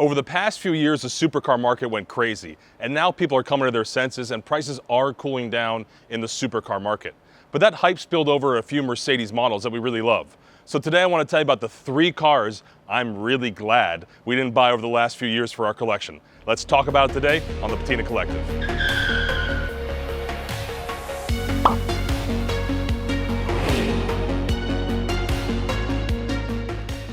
Over the past few years, the supercar market went crazy, and now people are coming to their senses and prices are cooling down in the supercar market. But that hype spilled over a few Mercedes models that we really love. So today I want to tell you about the 3 cars I'm really glad we didn't buy over the last few years for our collection. Let's talk about it today on the Patina Collective.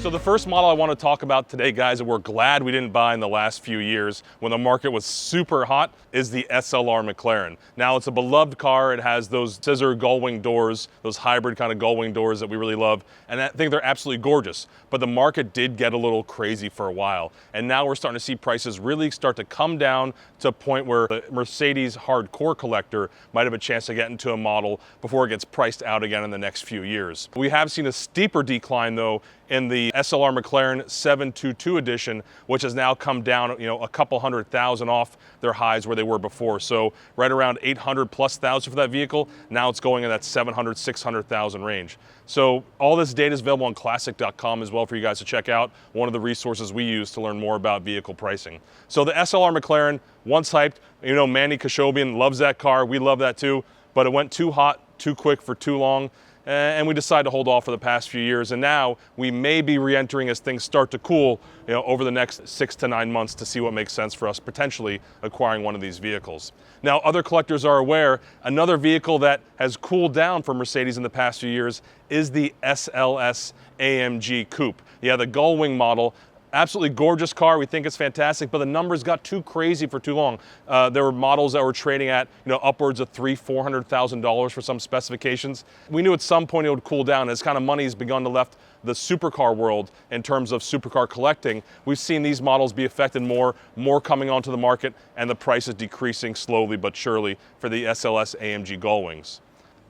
So the first model I want to talk about today, guys, that we're glad we didn't buy in the last few years when the market was super hot, is the SLR McLaren. Now, it's a beloved car. It has those scissor gull-wing doors, those hybrid kind of gull-wing doors that we really love, and I think they're absolutely gorgeous. But the market did get a little crazy for a while, and now we're starting to see prices really start to come down to a point where the Mercedes hardcore collector might have a chance to get into a model before it gets priced out again in the next few years. We have seen a steeper decline, though, in the SLR McLaren 722 edition, which has now come down, a couple $100,000 off their highs where they were before. So right around 800 plus thousand for that vehicle. Now it's going in that 700, 600,000 range. So all this data is available on classic.com as well for you guys to check out. One of the resources we use to learn more about vehicle pricing. So the SLR McLaren, once hyped, Manny Khashoggian loves that car. We love that too, but it went too hot, too quick for too long. And we decided to hold off for the past few years, and now we may be re-entering as things start to cool, over the next 6 to 9 months to see what makes sense for us potentially acquiring one of these vehicles. Now, other collectors are aware, another vehicle that has cooled down for Mercedes in the past few years is the SLS AMG Coupe. Yeah, the gull-wing model. Absolutely gorgeous car. We think it's fantastic, but the numbers got too crazy for too long. There were models that were trading at upwards of $300,000–$400,000 for some specifications. We knew at some point it would cool down. As kind of money has begun to left the supercar world in terms of supercar collecting, we've seen these models be affected more coming onto the market, and the price is decreasing slowly but surely for the SLS AMG Gullwings.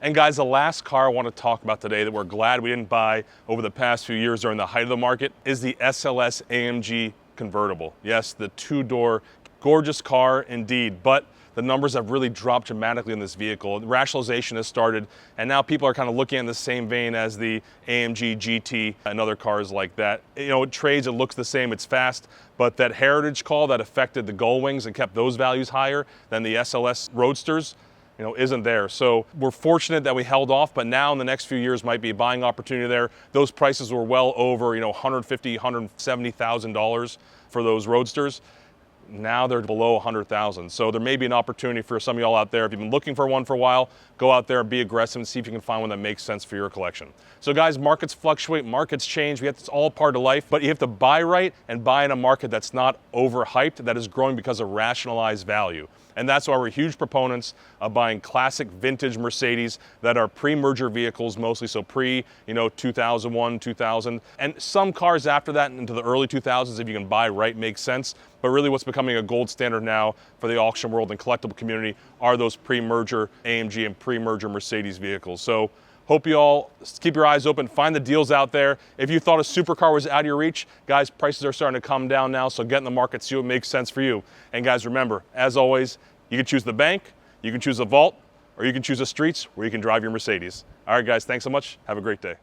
And guys, the last car I want to talk about today that we're glad we didn't buy over the past few years during the height of the market is the SLS AMG convertible. Yes, the 2-door, gorgeous car indeed, but the numbers have really dropped dramatically in this vehicle. Rationalization has started, and now people are kind of looking in the same vein as the AMG GT and other cars like that. It trades, it looks the same, it's fast, but that heritage call that affected the Gullwings and kept those values higher than the SLS Roadsters, isn't there. So we're fortunate that we held off, but now in the next few years might be a buying opportunity there. Those prices were well over, $150,000, $170,000 for those Roadsters. Now they're below $100,000. So there may be an opportunity for some of y'all out there. If you've been looking for one for a while, go out there and be aggressive and see if you can find one that makes sense for your collection. So guys, markets fluctuate, markets change. It's all part of life, but you have to buy right and buy in a market that's not overhyped, that is growing because of rationalized value. And that's why we're huge proponents of buying classic vintage Mercedes that are pre-merger vehicles mostly, so pre, 2001, 2000. And some cars after that into the early 2000s, if you can buy right, makes sense. But really what's becoming a gold standard now for the auction world and collectible community are those pre-merger AMG and pre-merger Mercedes vehicles. So hope you all keep your eyes open, find the deals out there. If you thought a supercar was out of your reach, guys, prices are starting to come down now, so get in the market, see what makes sense for you. And guys, remember, as always, you can choose the bank, you can choose the vault, or you can choose the streets where you can drive your Mercedes. All right, guys, thanks so much. Have a great day.